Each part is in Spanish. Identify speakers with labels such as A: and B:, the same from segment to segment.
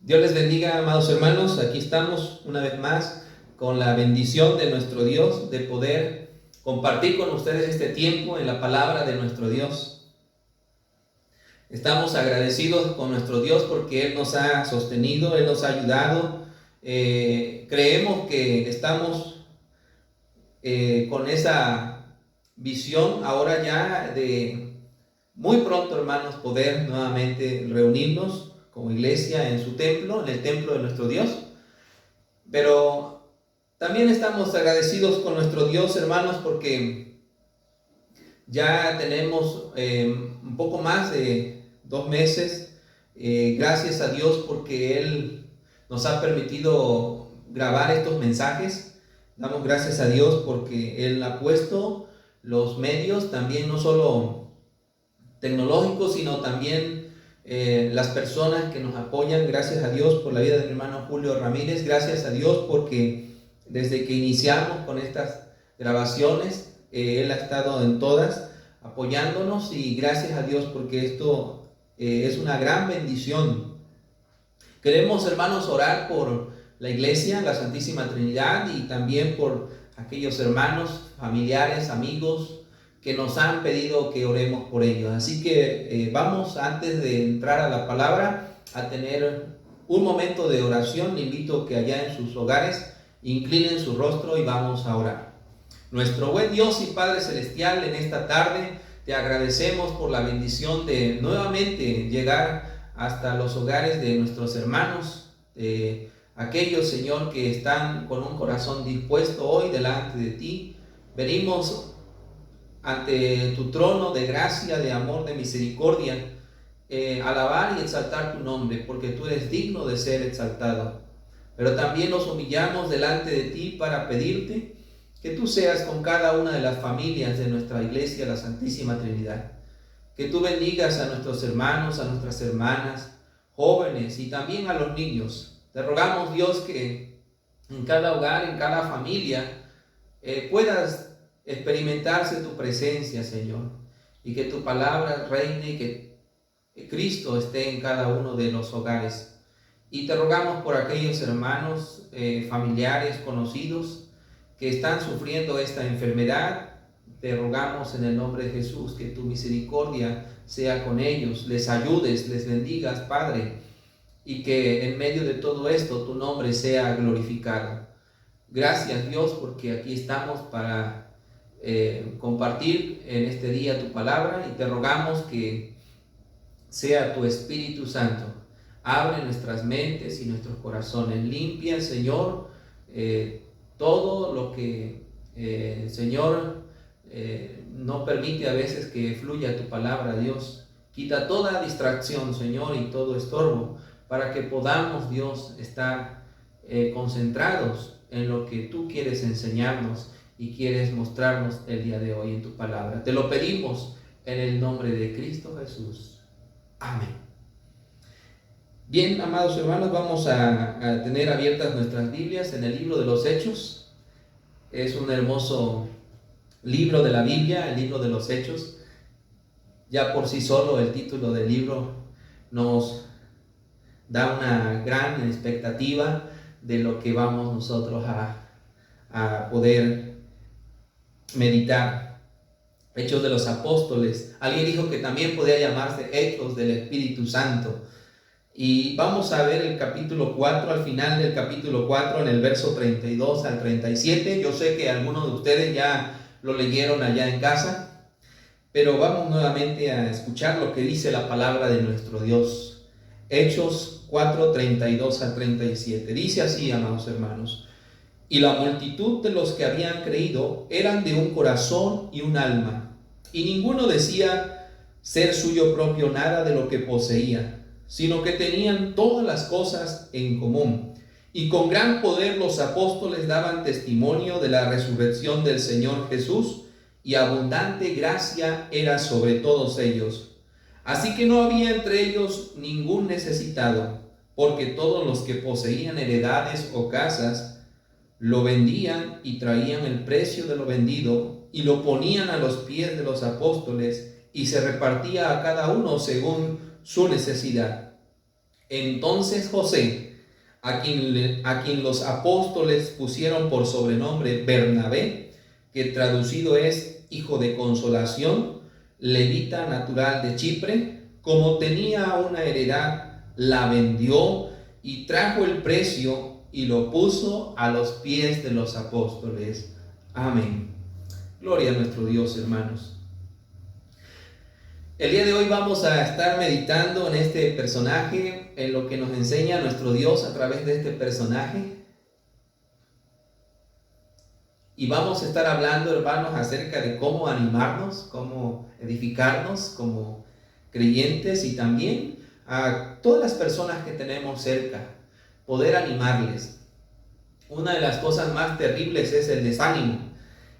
A: Dios les bendiga, amados hermanos. Aquí estamos una vez más con la bendición de nuestro Dios de poder compartir con ustedes este tiempo en la palabra de nuestro Dios. Estamos agradecidos con nuestro Dios porque Él nos ha sostenido, Él nos ha ayudado. Creemos que estamos con esa visión ahora ya de muy pronto, hermanos, poder nuevamente reunirnos como iglesia en su templo, en el templo de nuestro Dios. Pero también estamos agradecidos con nuestro Dios, hermanos, porque ya tenemos un poco más de 2 meses. Gracias a Dios porque Él nos ha permitido grabar estos mensajes. Damos gracias a Dios porque Él ha puesto los medios, también no solo tecnológicos, sino también las personas que nos apoyan. Gracias a Dios por la vida de mi hermano Julio Ramírez. Gracias a Dios porque desde que iniciamos con estas grabaciones, él ha estado en todas apoyándonos, y gracias a Dios porque esto es una gran bendición. Queremos, hermanos, orar por la iglesia, la Santísima Trinidad, y también por aquellos hermanos, familiares, amigos que nos han pedido que oremos por ellos. Así que vamos, antes de entrar a la palabra, a tener un momento de oración. Le invito que allá en sus hogares inclinen su rostro y vamos a orar. Nuestro buen Dios y Padre Celestial, en esta tarde te agradecemos por la bendición de nuevamente llegar hasta los hogares de nuestros hermanos, aquellos, Señor, que están con un corazón dispuesto hoy delante de ti. Venimos ante tu trono de gracia, de amor, de misericordia, alabar y exaltar tu nombre, porque tú eres digno de ser exaltado. Pero también nos humillamos delante de ti para pedirte que tú seas con cada una de las familias de nuestra iglesia, la Santísima Trinidad. Que tú bendigas a nuestros hermanos, a nuestras hermanas, jóvenes y también a los niños. Te rogamos, Dios, que en cada hogar, en cada familia, puedas experimentarse tu presencia, Señor, y que tu palabra reine y que Cristo esté en cada uno de los hogares. Y te rogamos por aquellos hermanos, familiares, conocidos que están sufriendo esta enfermedad. Te rogamos en el nombre de Jesús que tu misericordia sea con ellos, les ayudes, les bendigas, Padre, y que en medio de todo esto tu nombre sea glorificado. Gracias, Dios, porque aquí estamos para compartir en este día tu palabra, y te rogamos que sea tu Espíritu Santo. Abre nuestras mentes y nuestros corazones. Limpia, Señor, todo lo que, Señor, no permite a veces que fluya tu palabra, Dios. Quita toda distracción, Señor, y todo estorbo, para que podamos, Dios, estar concentrados en lo que tú quieres enseñarnos y quieres mostrarnos el día de hoy en tu palabra. Te lo pedimos en el nombre de Cristo Jesús. Amén. Bien, amados hermanos, vamos a tener abiertas nuestras Biblias en el libro de los Hechos. Es un hermoso libro de la Biblia, el libro de los Hechos. Ya por sí solo el título del libro nos da una gran expectativa de lo que vamos nosotros a poder meditar. Hechos de los Apóstoles. Alguien dijo que también podía llamarse Hechos del Espíritu Santo. Y vamos a ver el capítulo 4, al final del capítulo 4, en el verso 32 al 37. Yo sé que algunos de ustedes ya lo leyeron allá en casa, pero vamos nuevamente a escuchar lo que dice la palabra de nuestro Dios. Hechos 4, 32 al 37. Dice así, amados hermanos: y la multitud de los que habían creído eran de un corazón y un alma, y ninguno decía ser suyo propio nada de lo que poseía, sino que tenían todas las cosas en común. Y con gran poder los apóstoles daban testimonio de la resurrección del Señor Jesús, y abundante gracia era sobre todos ellos. Así que no había entre ellos ningún necesitado, porque todos los que poseían heredades o casas lo vendían y traían el precio de lo vendido y lo ponían a los pies de los apóstoles, y se repartía a cada uno según su necesidad. Entonces José, a quien los apóstoles pusieron por sobrenombre Bernabé, que traducido es hijo de consolación, levita natural de Chipre, como tenía una heredad, la vendió y trajo el precio y lo puso a los pies de los apóstoles. Amén. Gloria a nuestro Dios, hermanos. El día de hoy vamos a estar meditando en este personaje, en lo que nos enseña nuestro Dios a través de este personaje. Y vamos a estar hablando, hermanos, acerca de cómo animarnos, cómo edificarnos como creyentes y también a todas las personas que tenemos cerca, poder animarles. Una de las cosas más terribles es el desánimo.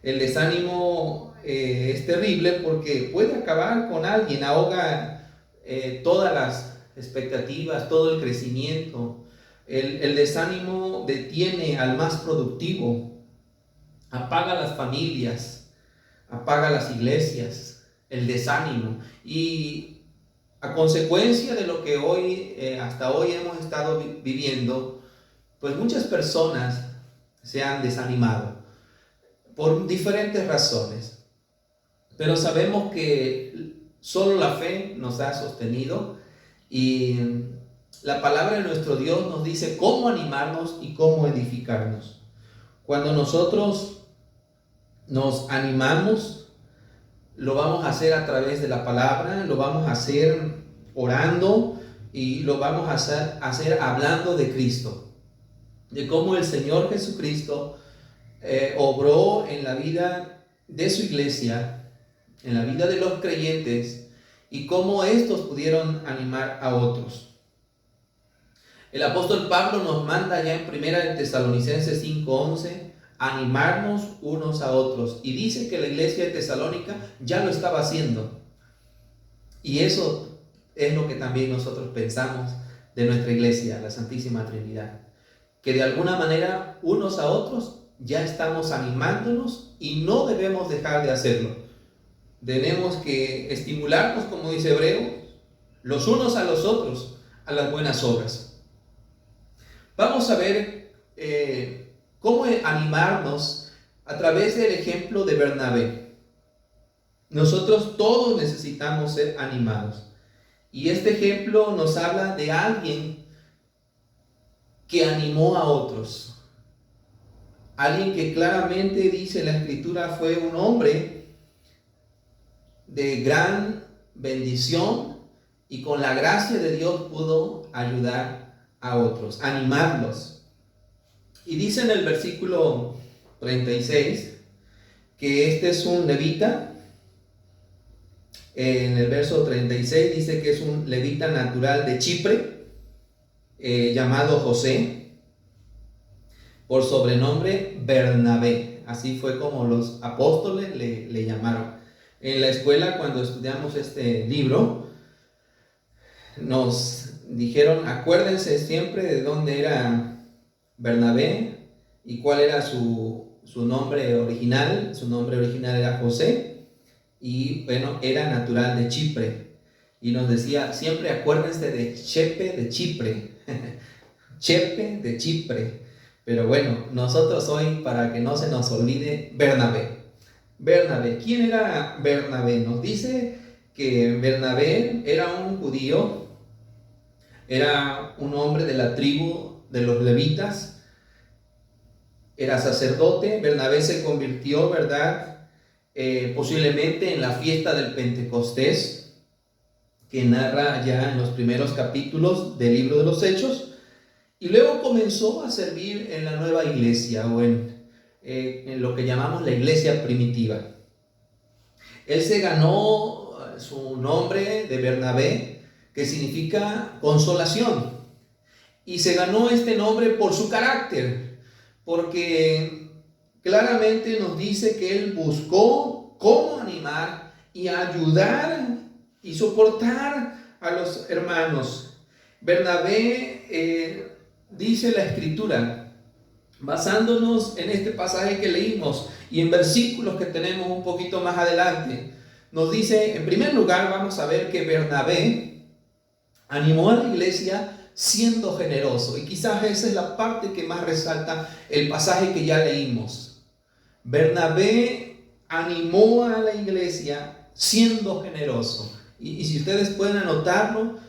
A: El desánimo es terrible porque puede acabar con alguien, ahoga todas las expectativas, todo el crecimiento. El desánimo detiene al más productivo, apaga las familias, apaga las iglesias, el desánimo. Y a consecuencia de lo que hoy, hasta hoy hemos estado viviendo, pues muchas personas se han desanimado por diferentes razones. Pero sabemos que solo la fe nos ha sostenido y la palabra de nuestro Dios nos dice cómo animarnos y cómo edificarnos. Cuando nosotros nos animamos, lo vamos a hacer a través de la palabra, lo vamos a hacer orando y lo vamos a hacer hablando de Cristo, de cómo el Señor Jesucristo obró en la vida de su iglesia, en la vida de los creyentes y cómo estos pudieron animar a otros. El apóstol Pablo nos manda ya en 1 Tesalonicenses 5:11 animarnos unos a otros, y dice que la iglesia de Tesalónica ya lo estaba haciendo, y eso es lo que también nosotros pensamos de nuestra iglesia, la Santísima Trinidad, que de alguna manera unos a otros ya estamos animándonos y no debemos dejar de hacerlo. Tenemos que estimularnos, como dice Hebreo, los unos a los otros a las buenas obras. Vamos a ver cómo animarnos a través del ejemplo de Bernabé. Nosotros todos necesitamos ser animados. Y este ejemplo nos habla de alguien que animó a otros. Alguien que claramente dice la Escritura fue un hombre de gran bendición y con la gracia de Dios pudo ayudar a otros, animarlos. Y dice en el versículo 36 que este es un levita. En el verso 36 dice que es un levita natural de Chipre, llamado José, por sobrenombre Bernabé. Así fue como los apóstoles le llamaron. En la escuela, cuando estudiamos este libro, nos dijeron, acuérdense siempre de dónde era Bernabé y cuál era su nombre original. Su nombre original era José y bueno, era natural de Chipre, y nos decía siempre acuérdense de Chepe de Chipre. Chepe de Chipre. Pero bueno, nosotros hoy, para que no se nos olvide, Bernabé. ¿Quién era Bernabé? Nos dice que Bernabé era un judío, era un hombre de la tribu de los levitas, era sacerdote. Bernabé se convirtió, ¿verdad? Posiblemente en la fiesta del Pentecostés, que narra ya en los primeros capítulos del libro de los Hechos, y luego comenzó a servir en la nueva iglesia o en lo que llamamos la iglesia primitiva. Él se ganó su nombre de Bernabé, que significa consolación, y se ganó este nombre por su carácter, porque claramente nos dice que él buscó cómo animar y ayudar y soportar a los hermanos. Bernabé, dice la Escritura, basándonos en este pasaje que leímos y en versículos que tenemos un poquito más adelante, nos dice, en primer lugar, vamos a ver que Bernabé animó a la iglesia siendo generoso. Y quizás esa es la parte que más resalta el pasaje que ya leímos. Bernabé animó a la iglesia siendo generoso. Y si ustedes pueden anotarlo,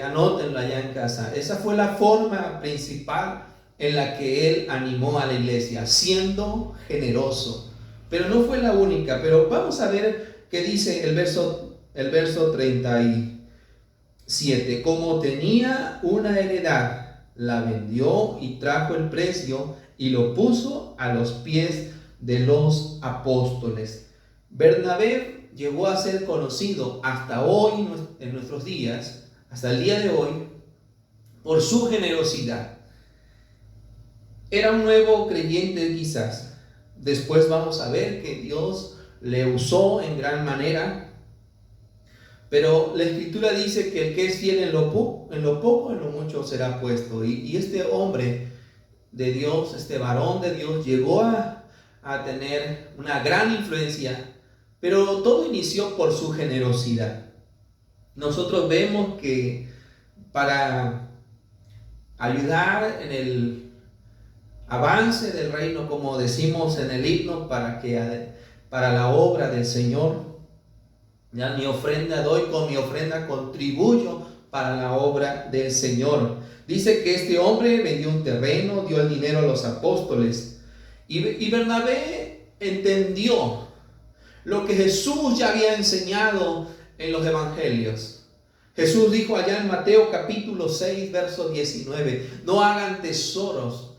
A: anótenlo allá en casa. Esa fue la forma principal en la que él animó a la iglesia, siendo generoso. Pero no fue la única. Pero vamos a ver qué dice el verso 37. Como tenía una heredad, la vendió y trajo el precio y lo puso a los pies de los apóstoles. Bernabé llegó a ser conocido hasta hoy, en nuestros días, hasta el día de hoy, por su generosidad. Era un nuevo creyente quizás. Después vamos a ver que Dios le usó en gran manera. Pero la Escritura dice que el que es fiel en lo poco, en lo mucho será puesto. Y este hombre de Dios, este varón de Dios, llegó a tener una gran influencia. Pero todo inició por su generosidad. Nosotros vemos que para ayudar en el avance del reino, como decimos en el himno, para la obra del Señor, ya mi ofrenda doy, con mi ofrenda contribuyo para la obra del Señor. Dice que este hombre vendió un terreno, dio el dinero a los apóstoles. Y Bernabé entendió lo que Jesús ya había enseñado en los evangelios. Jesús dijo allá en Mateo capítulo 6, verso 19, no hagan tesoros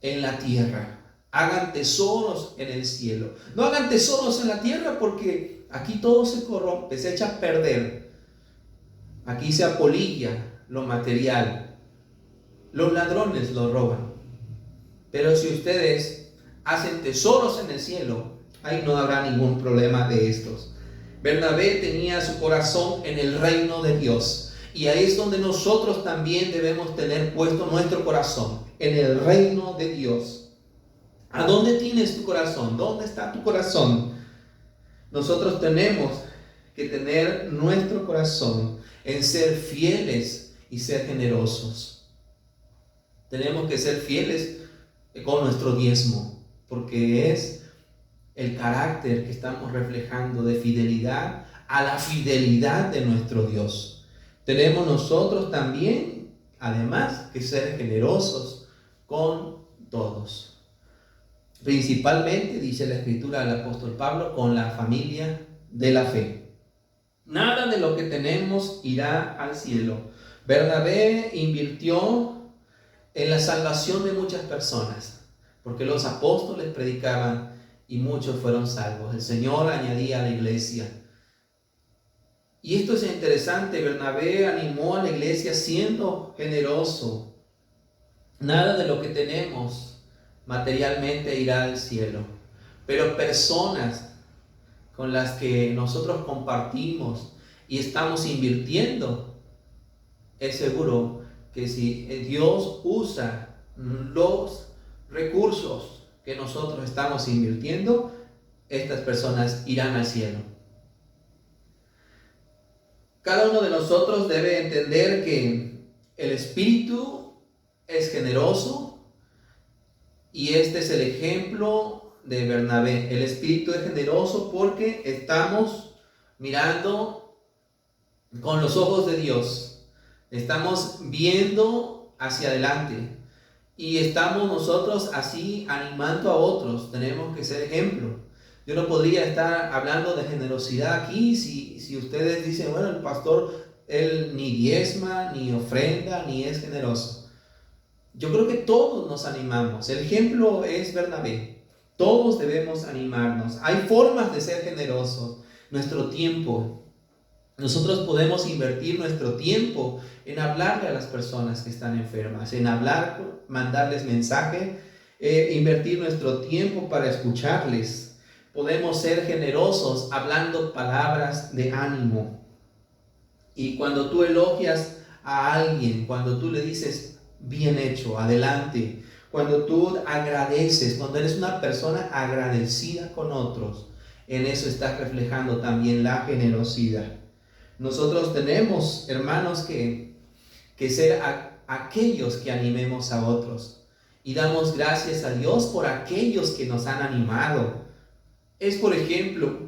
A: en la tierra, hagan tesoros en el cielo. No hagan tesoros en la tierra porque aquí todo se corrompe, se echa a perder. Aquí se apolilla lo material. Los ladrones lo roban. Pero si ustedes hacen tesoros en el cielo, ahí no habrá ningún problema de estos. Bernabé tenía su corazón en el reino de Dios. Y ahí es donde nosotros también debemos tener puesto nuestro corazón, en el reino de Dios. ¿A dónde tienes tu corazón? ¿Dónde está tu corazón? Nosotros tenemos que tener nuestro corazón en ser fieles y ser generosos. Tenemos que ser fieles con nuestro diezmo, porque es el carácter que estamos reflejando de fidelidad a la fidelidad de nuestro Dios. Tenemos nosotros también, además, que ser generosos con todos. Principalmente, dice la Escritura del apóstol Pablo, con la familia de la fe. Nada de lo que tenemos irá al cielo. Bernabé invirtió en la salvación de muchas personas, porque los apóstoles predicaban y muchos fueron salvos. El Señor añadía a la iglesia. Y esto es interesante. Bernabé animó a la iglesia siendo generoso. Nada de lo que tenemos materialmente irá al cielo, pero personas con las que nosotros compartimos y estamos invirtiendo, es seguro que si Dios usa los recursos que nosotros estamos invirtiendo, estas personas irán al cielo. Cada uno de nosotros debe entender que el Espíritu es generoso y este es el ejemplo de Bernabé. El Espíritu es generoso porque estamos mirando con los ojos de Dios. Estamos viendo hacia adelante. Y estamos nosotros así animando a otros. Tenemos que ser ejemplo. Yo no podría estar hablando de generosidad aquí si ustedes dicen, bueno, el pastor, él ni diezma, ni ofrenda, ni es generoso. Yo creo que todos nos animamos. El ejemplo es Bernabé. Todos debemos animarnos. Hay formas de ser generosos. Nuestro tiempo. Nosotros podemos invertir nuestro tiempo en hablarle a las personas que están enfermas, en hablar, mandarles mensaje, invertir nuestro tiempo para escucharles. Podemos ser generosos hablando palabras de ánimo. Y cuando tú elogias a alguien, cuando tú le dices, bien hecho, adelante, cuando tú agradeces, cuando eres una persona agradecida con otros, en eso estás reflejando también la generosidad. Nosotros tenemos, hermanos, que que ser aquellos que animemos a otros. Y damos gracias a Dios por aquellos que nos han animado. Es, por ejemplo,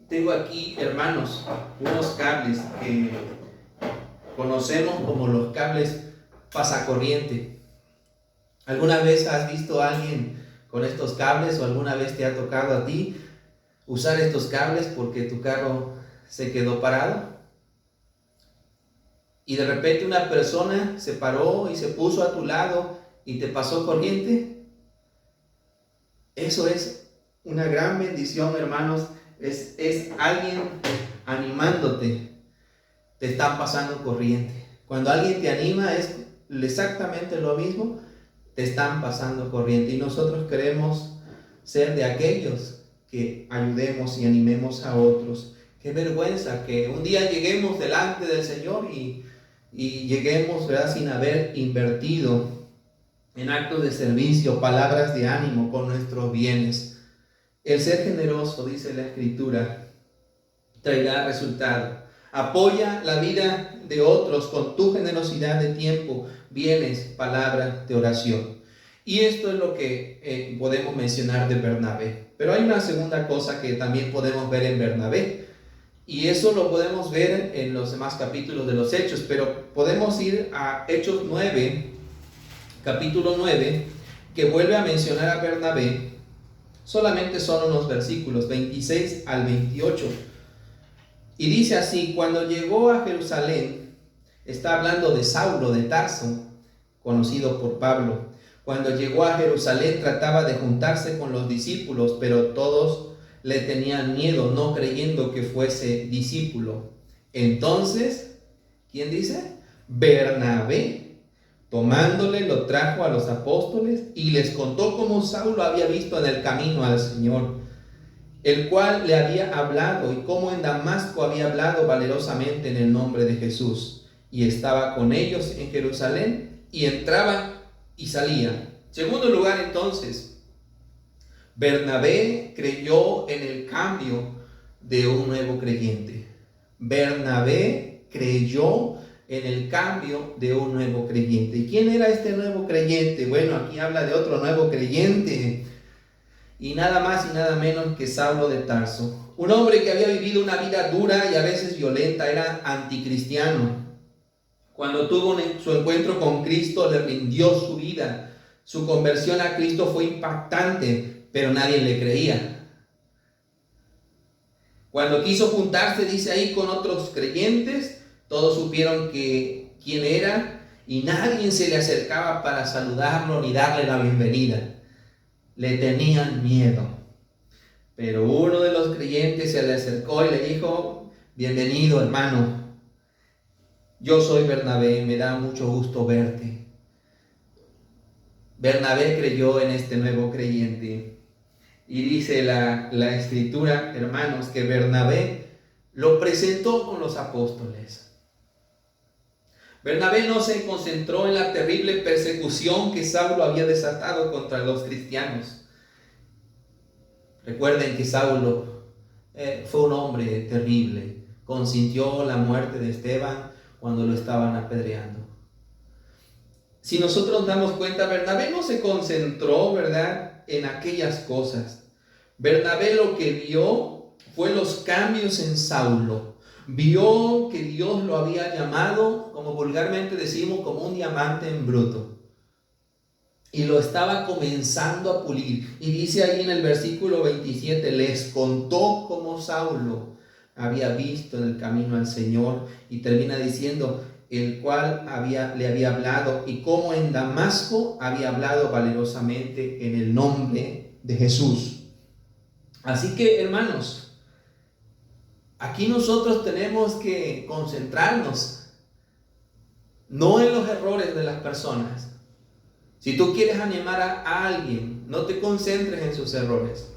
A: tengo aquí, hermanos, unos cables que conocemos como los cables pasacorriente. ¿Alguna vez has visto a alguien con estos cables o alguna vez te ha tocado a ti usar estos cables porque tu carro se quedó parado? Y de repente una persona se paró y se puso a tu lado y te pasó corriente. Eso es una gran bendición, hermanos. Es alguien animándote. Te están pasando corriente. Cuando alguien te anima es exactamente lo mismo. Te están pasando corriente. Y nosotros queremos ser de aquellos que ayudemos y animemos a otros. Qué vergüenza que un día lleguemos delante del Señor y lleguemos, ¿verdad?, sin haber invertido en actos de servicio, palabras de ánimo con nuestros bienes. El ser generoso, dice la Escritura, traerá resultado. Apoya la vida de otros con tu generosidad de tiempo, bienes, palabras de oración. Y esto es lo que podemos mencionar de Bernabé. Pero hay una segunda cosa que también podemos ver en Bernabé. Y eso lo podemos ver en los demás capítulos de los Hechos, pero podemos ir a Hechos 9, capítulo 9, que vuelve a mencionar a Bernabé. Solamente son unos versículos, 26 al 28. Y dice así: cuando llegó a Jerusalén, está hablando de Saulo de Tarso, conocido por Pablo. Cuando llegó a Jerusalén trataba de juntarse con los discípulos, pero todos le tenían miedo, no creyendo que fuese discípulo. Entonces, ¿quién dice? Bernabé, tomándole, lo trajo a los apóstoles y les contó cómo Saulo había visto en el camino al Señor, el cual le había hablado, y cómo en Damasco había hablado valerosamente en el nombre de Jesús, y estaba con ellos en Jerusalén, y entraba y salía. Segundo lugar, entonces, Bernabé creyó en el cambio de un nuevo creyente. Bernabé creyó en el cambio de un nuevo creyente. ¿Y quién era este nuevo creyente? Bueno, aquí habla de otro nuevo creyente. Y nada más y nada menos que Saulo de Tarso. Un hombre que había vivido una vida dura y a veces violenta, era anticristiano. Cuando tuvo su encuentro con Cristo, le rindió su vida. Su conversión a Cristo fue impactante, pero nadie le creía. Cuando quiso juntarse, dice ahí, con otros creyentes, todos supieron quién era y nadie se le acercaba para saludarlo ni darle la bienvenida. Le tenían miedo. Pero uno de los creyentes se le acercó y le dijo: bienvenido, hermano. Yo soy Bernabé, me da mucho gusto verte. Bernabé creyó en este nuevo creyente. Y dice la Escritura, hermanos, que Bernabé lo presentó con los apóstoles. Bernabé no se concentró en la terrible persecución que Saulo había desatado contra los cristianos. Recuerden que Saulo fue un hombre terrible. Consintió la muerte de Esteban cuando lo estaban apedreando. Si nosotros nos damos cuenta, Bernabé no se concentró, ¿verdad?, en aquellas cosas. Bernabé lo que vio fue los cambios en Saulo. Vio que Dios lo había llamado, como vulgarmente decimos, como un diamante en bruto. Y lo estaba comenzando a pulir. Y dice ahí en el versículo 27, les contó cómo Saulo había visto en el camino al Señor. Y termina diciendo, el cual le había hablado, y cómo en Damasco había hablado valerosamente en el nombre de Jesús. Así que, hermanos, aquí nosotros tenemos que concentrarnos no en los errores de las personas. Si tú quieres animar a alguien, no te concentres en sus errores.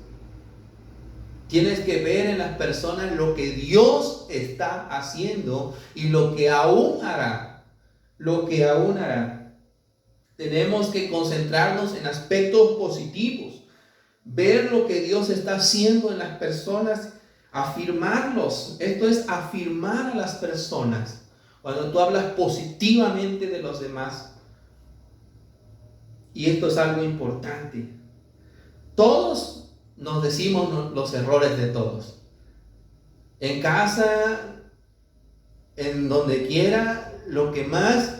A: Tienes que ver en las personas lo que Dios está haciendo y lo que aún hará. Lo que aún hará. Tenemos que concentrarnos en aspectos positivos. Ver lo que Dios está haciendo en las personas. Afirmarlos. Esto es afirmar a las personas. cuando tú hablas positivamente de los demás. Y esto es algo importante. Todos nos decimos los errores de todos. En casa, en donde quiera, lo que más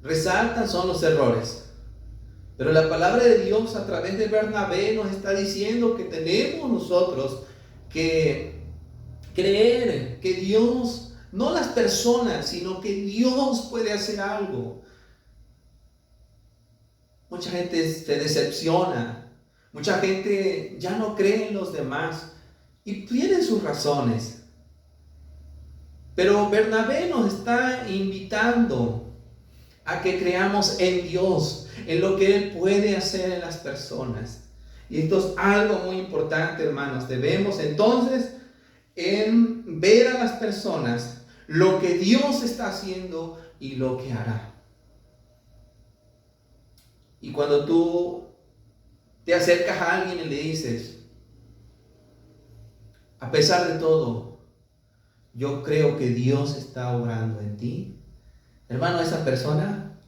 A: resaltan son los errores. Pero la palabra de Dios a través de Bernabé nos está diciendo que tenemos nosotros que creer que Dios, no las personas, sino que Dios puede hacer algo. Mucha gente se decepciona, mucha gente ya no cree en los demás y tienen sus razones. Pero Bernabé nos está invitando a que creamos en Dios, en lo que Él puede hacer en las personas. Y esto es algo muy importante, hermanos. Debemos entonces en ver a las personas lo que Dios está haciendo y lo que hará. Y cuando tú te acercas a alguien y le dices, a pesar de todo, yo creo que Dios está obrando en ti, hermano, esa persona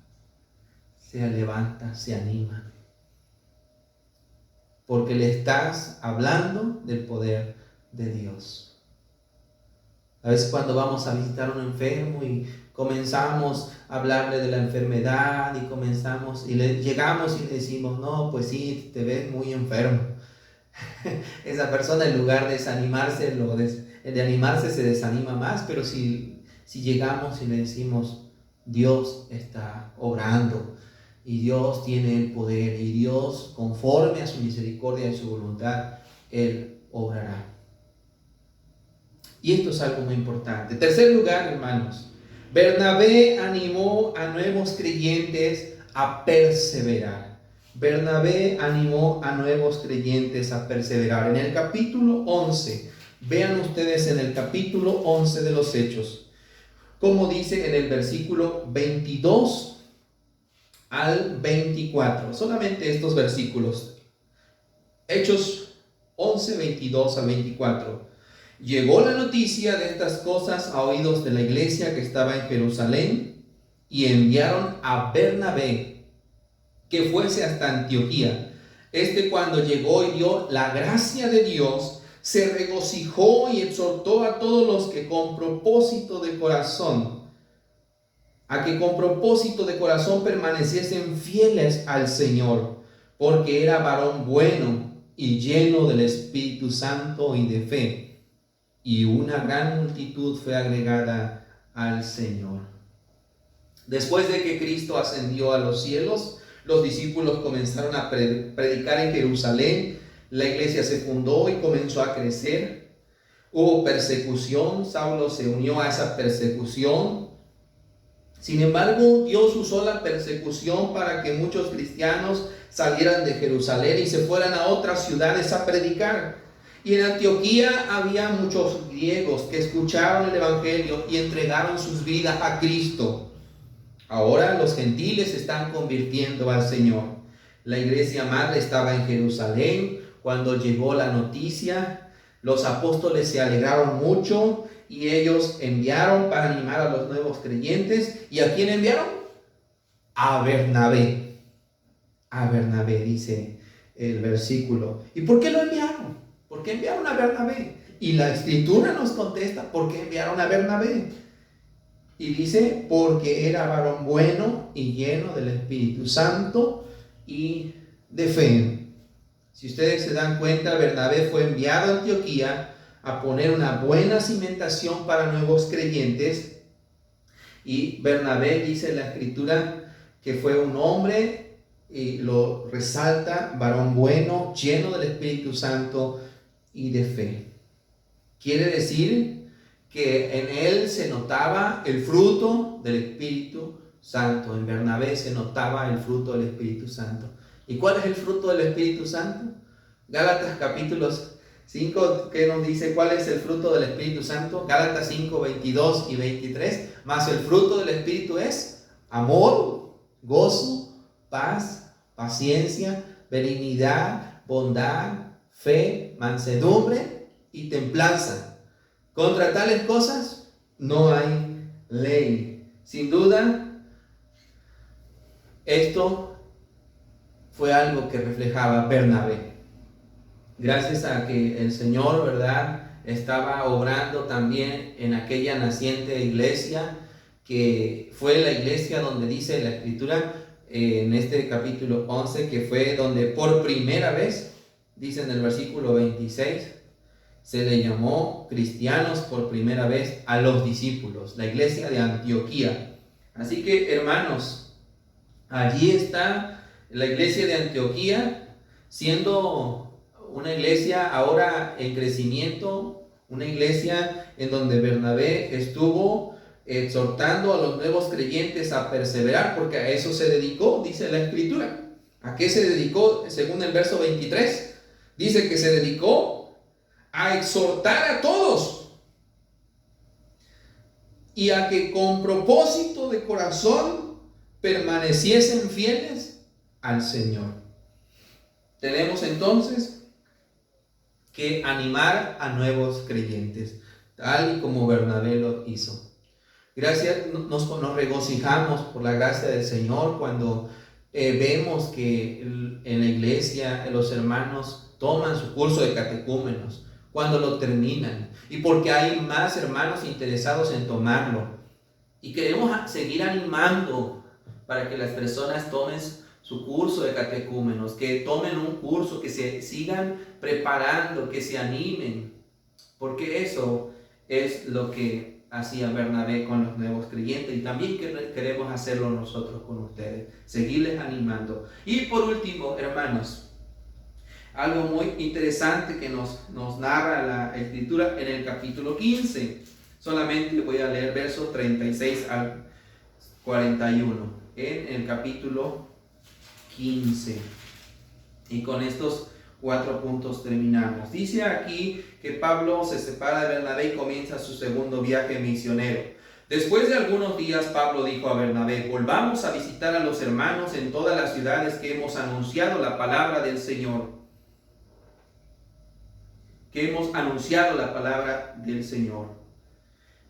A: se levanta, se anima, porque le estás hablando del poder de Dios. A veces cuando vamos a visitar a un enfermo y comenzamos a hablarle de la enfermedad y llegamos y le decimos, no, pues sí, te ves muy enfermo. Esa persona, en lugar de desanimarse, de animarse, se desanima más. Pero si llegamos y le decimos, Dios está obrando y Dios tiene el poder y Dios, conforme a su misericordia y su voluntad, Él obrará. Y esto es algo muy importante. Tercer lugar, hermanos, Bernabé animó a nuevos creyentes a perseverar. Bernabé animó a nuevos creyentes a perseverar. En el capítulo 11, vean ustedes en el capítulo 11 de los Hechos, como dice en el versículo 22 al 24. Solamente estos versículos. Hechos 11, 22 al 24. Llegó la noticia de estas cosas a oídos de la iglesia que estaba en Jerusalén y enviaron a Bernabé que fuese hasta Antioquía. Cuando llegó y vio la gracia de Dios, se regocijó y exhortó a todos los que con propósito de corazón permaneciesen fieles al Señor, porque era varón bueno y lleno del Espíritu Santo y de fe. Y una gran multitud fue agregada al Señor. Después de que Cristo ascendió a los cielos, los discípulos comenzaron a predicar en Jerusalén. La iglesia se fundó y comenzó a crecer. Hubo persecución. Saulo se unió a esa persecución. Sin embargo, Dios usó la persecución para que muchos cristianos salieran de Jerusalén y se fueran a otras ciudades a predicar. Y en Antioquía había muchos griegos que escucharon el evangelio y entregaron sus vidas a Cristo. Ahora los gentiles se están convirtiendo al Señor. La iglesia madre estaba en Jerusalén cuando llegó la noticia. Los apóstoles se alegraron mucho y ellos enviaron para animar a los nuevos creyentes. ¿Y a quién enviaron? A Bernabé. A Bernabé, dice el versículo. ¿Y por qué lo enviaron? ¿Por qué enviaron a Bernabé? Y la escritura nos contesta, ¿por qué enviaron a Bernabé? Y dice, porque era varón bueno y lleno del Espíritu Santo y de fe. Si ustedes se dan cuenta, Bernabé fue enviado a Antioquía a poner una buena cimentación para nuevos creyentes. Y Bernabé, dice la escritura, que fue un hombre, y lo resalta, varón bueno, lleno del Espíritu Santo y de fe. Quiere decir que en él se notaba el fruto del Espíritu Santo. En Bernabé se notaba el fruto del Espíritu Santo. ¿Y cuál es el fruto del Espíritu Santo? Gálatas capítulo 5, que nos dice cuál es el fruto del Espíritu Santo. Gálatas 5, 22 y 23. Más el fruto del Espíritu es amor, gozo, paz, paciencia, benignidad, bondad, fe, mansedumbre y templanza. Contra tales cosas no hay ley. Sin duda, esto fue algo que reflejaba Bernabé. Gracias a que el Señor, ¿verdad?, estaba obrando también en aquella naciente iglesia, que fue la iglesia donde dice la Escritura, en este capítulo 11, que fue donde por primera vez, dice en el versículo 26, se le llamó cristianos por primera vez a los discípulos, la iglesia de Antioquía. Así que, hermanos, allí está la iglesia de Antioquía, siendo una iglesia ahora en crecimiento, una iglesia en donde Bernabé estuvo exhortando a los nuevos creyentes a perseverar, porque a eso se dedicó, dice la Escritura. ¿A qué se dedicó? Según el verso 23, dice que se dedicó a exhortar a todos y a que con propósito de corazón permaneciesen fieles al Señor. Tenemos entonces que animar a nuevos creyentes, tal y como Bernabé lo hizo. Gracias, nos regocijamos por la gracia del Señor cuando vemos que en la iglesia los hermanos toman su curso de catecúmenos, cuando lo terminan, y porque hay más hermanos interesados en tomarlo. Y queremos seguir animando para que las personas tomen su curso de catecúmenos, que tomen un curso, que se sigan preparando, que se animen, porque eso es lo que hacía Bernabé con los nuevos creyentes, y también queremos hacerlo nosotros con ustedes, seguirles animando. Y por último, hermanos, algo muy interesante que nos narra la Escritura en el capítulo 15. Solamente voy a leer versos 36 al 41 en el capítulo 15. Y con estos 4 puntos terminamos. Dice aquí que Pablo se separa de Bernabé y comienza su segundo viaje misionero. Después de algunos días, Pablo dijo a Bernabé: volvamos a visitar a los hermanos en todas las ciudades que hemos anunciado la palabra del Señor.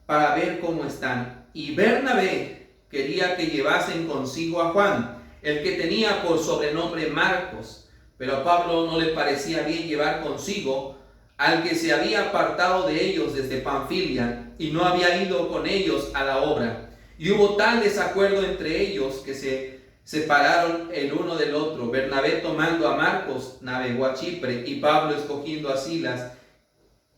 A: Para ver cómo están. Y Bernabé quería que llevasen consigo a Juan, el que tenía por sobrenombre Marcos, pero a Pablo no le parecía bien llevar consigo al que se había apartado de ellos desde Panfilia y no había ido con ellos a la obra. Y hubo tal desacuerdo entre ellos que se separaron el uno del otro. Bernabé, tomando a Marcos, navegó a Chipre, y Pablo, escogiendo a Silas,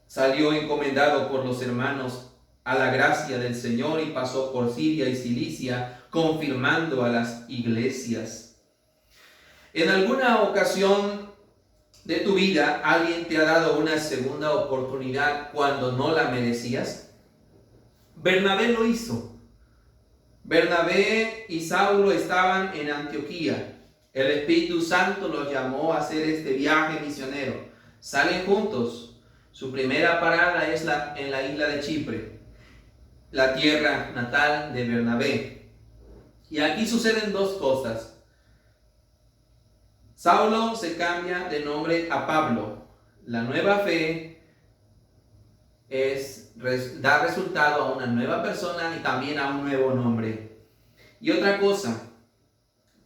A: salió encomendado por los hermanos a la gracia del Señor y pasó por Siria y Cilicia, confirmando a las iglesias. En alguna ocasión de tu vida, ¿alguien te ha dado una segunda oportunidad cuando no la merecías? Bernabé lo hizo. Bernabé y Saulo estaban en Antioquía. El Espíritu Santo los llamó a hacer este viaje misionero. Salen juntos. Su primera parada es en la isla de Chipre, la tierra natal de Bernabé. Y aquí suceden 2 cosas. Saulo se cambia de nombre a Pablo. La nueva fe da resultado a una nueva persona y también a un nuevo nombre. Y otra cosa,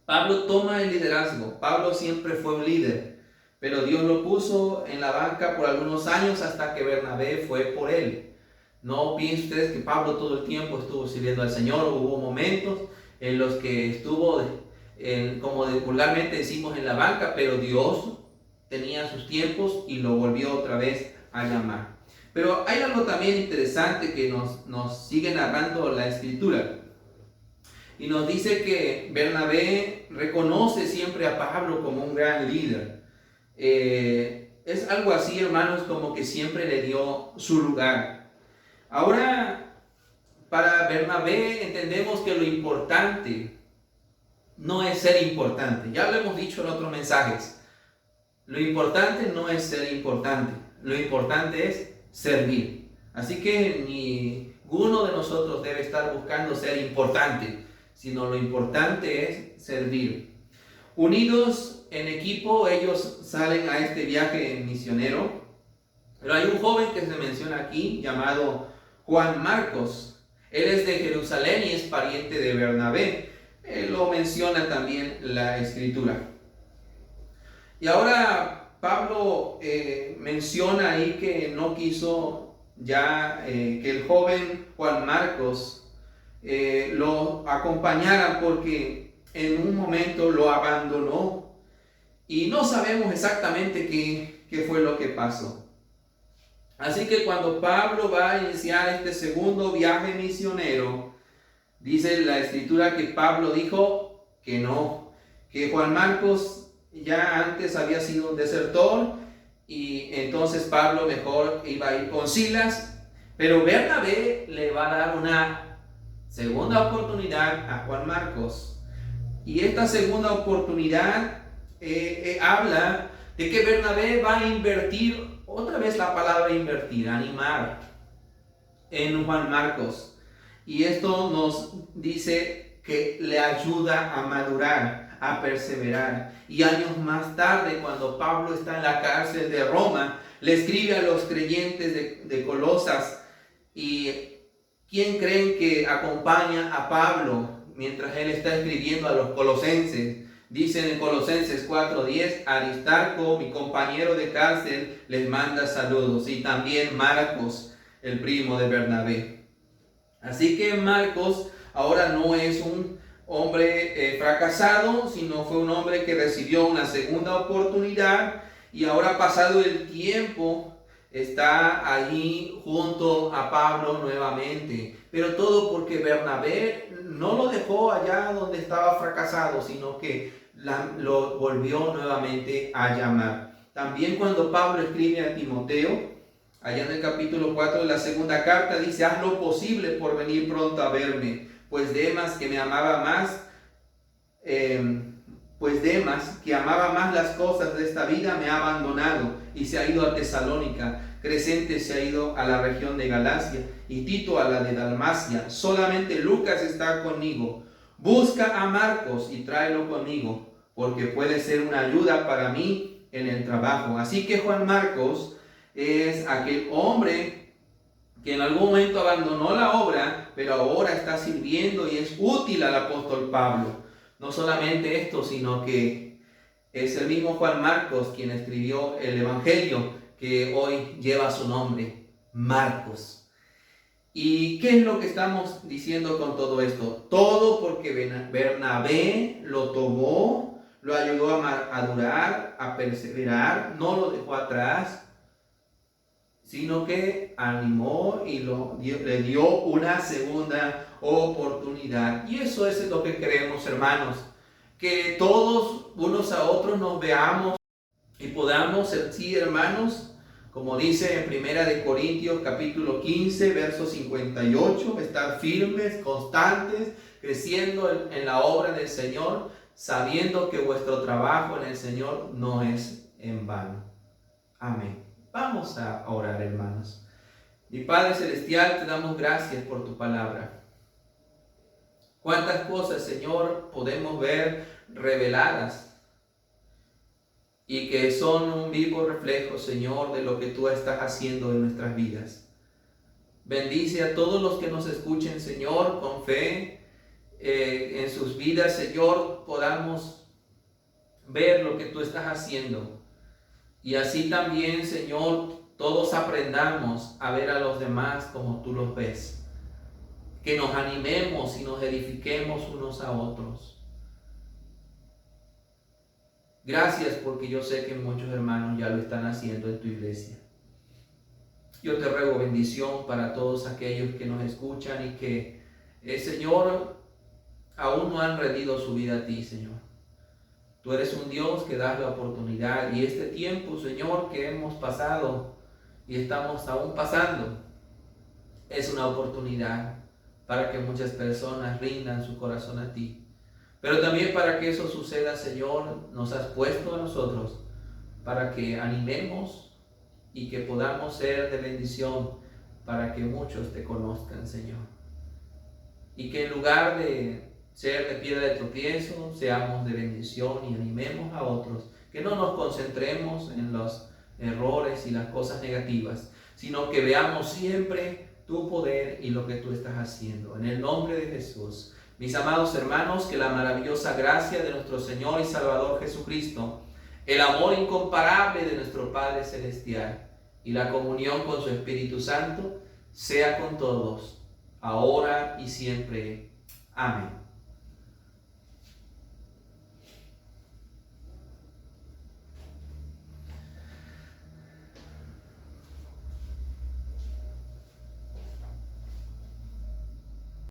A: Pablo toma el liderazgo. Pablo siempre fue un líder, pero Dios lo puso en la banca por algunos años hasta que Bernabé fue por él. No piensen ustedes que Pablo todo el tiempo estuvo sirviendo al Señor. Hubo momentos en los que estuvo, como vulgarmente decimos, en la banca, pero Dios tenía sus tiempos y lo volvió otra vez a llamar. Pero hay algo también interesante que nos sigue narrando la Escritura. Y nos dice que Bernabé reconoce siempre a Pablo como un gran líder. Es algo así, hermanos, como que siempre le dio su lugar. Ahora, para Bernabé entendemos que lo importante no es ser importante. Ya lo hemos dicho en otros mensajes. Lo importante no es ser importante. Lo importante es servir. Así que ninguno de nosotros debe estar buscando ser importante, sino lo importante es servir. Unidos en equipo, ellos salen a este viaje misionero. Pero hay un joven que se menciona aquí llamado Juan Marcos. Él es de Jerusalén y es pariente de Bernabé. Lo menciona también la Escritura. Y ahora Pablo menciona ahí que no quiso ya que el joven Juan Marcos lo acompañara, porque en un momento lo abandonó y no sabemos exactamente qué fue lo que pasó. Así que cuando Pablo va a iniciar este segundo viaje misionero, dice la Escritura que Pablo dijo que no, que Juan Marcos ya antes había sido un desertor y entonces Pablo mejor iba a ir con Silas, pero Bernabé le va a dar una segunda oportunidad a Juan Marcos. Y esta segunda oportunidad habla de que Bernabé va a invertir, otra vez la palabra invertir, animar en Juan Marcos. Y esto nos dice que le ayuda a madurar, a perseverar. Y años más tarde, cuando Pablo está en la cárcel de Roma, le escribe a los creyentes de Colosas. ¿Y quién creen que acompaña a Pablo mientras él está escribiendo a los colosenses? Dicen en Colosenses 4:10, Aristarco, mi compañero de cárcel, les manda saludos. Y también Marcos, el primo de Bernabé. Así que Marcos ahora no es un hombre fracasado, sino fue un hombre que recibió una segunda oportunidad y ahora, pasado el tiempo, está allí junto a Pablo nuevamente. Pero todo porque Bernabé no lo dejó allá donde estaba fracasado, sino que lo volvió nuevamente a llamar. También cuando Pablo escribe a Timoteo, allá en el capítulo 4 de la segunda carta, dice: haz lo posible por venir pronto a verme, pues Demas, que amaba más las cosas de esta vida, me ha abandonado y se ha ido a Tesalónica. Crescente se ha ido a la región de Galacia y Tito a la de Dalmacia. Solamente Lucas está conmigo. Busca a Marcos y tráelo conmigo, porque puede ser una ayuda para mí en el trabajo. Así que Juan Marcos es aquel hombre que en algún momento abandonó la obra, pero ahora está sirviendo y es útil al apóstol Pablo. No solamente esto, sino que es el mismo Juan Marcos quien escribió el Evangelio que hoy lleva su nombre, Marcos. ¿Y qué es lo que estamos diciendo con todo esto? Todo porque Bernabé lo tomó, lo ayudó a madurar, a perseverar, no lo dejó atrás, sino que animó y le dio una segunda oportunidad. Y eso es lo que queremos, hermanos, que todos unos a otros nos veamos y podamos ser, sí, hermanos, como dice en Primera de Corintios capítulo 15, verso 58, estar firmes, constantes, creciendo en la obra del Señor, sabiendo que vuestro trabajo en el Señor no es en vano. Amén. Vamos a orar, hermanos. Mi Padre Celestial, te damos gracias por tu palabra. Cuántas cosas, Señor, podemos ver reveladas y que son un vivo reflejo, Señor, de lo que tú estás haciendo en nuestras vidas. Bendice a todos los que nos escuchen, Señor, con fe en sus vidas, Señor, podamos ver lo que tú estás haciendo. Y así también, Señor, todos aprendamos a ver a los demás como tú los ves. Que nos animemos y nos edifiquemos unos a otros. Gracias, porque yo sé que muchos hermanos ya lo están haciendo en tu iglesia. Yo te ruego bendición para todos aquellos que nos escuchan y que, Señor, aún no han rendido su vida a ti, Señor. Tú eres un Dios que das la oportunidad, y este tiempo, Señor, que hemos pasado y estamos aún pasando, es una oportunidad para que muchas personas rindan su corazón a ti. Pero también, para que eso suceda, Señor, nos has puesto a nosotros para que animemos y que podamos ser de bendición para que muchos te conozcan, Señor. Y que en lugar de ser de piedra de tropiezo, seamos de bendición y animemos a otros. Que no nos concentremos en los errores y las cosas negativas, sino que veamos siempre
B: tu poder y lo que tú estás haciendo. En el nombre de Jesús. Mis amados hermanos, que la maravillosa gracia de nuestro Señor y Salvador Jesucristo, el amor incomparable de nuestro Padre Celestial y la comunión con su Espíritu Santo sea con todos, ahora y siempre. Amén.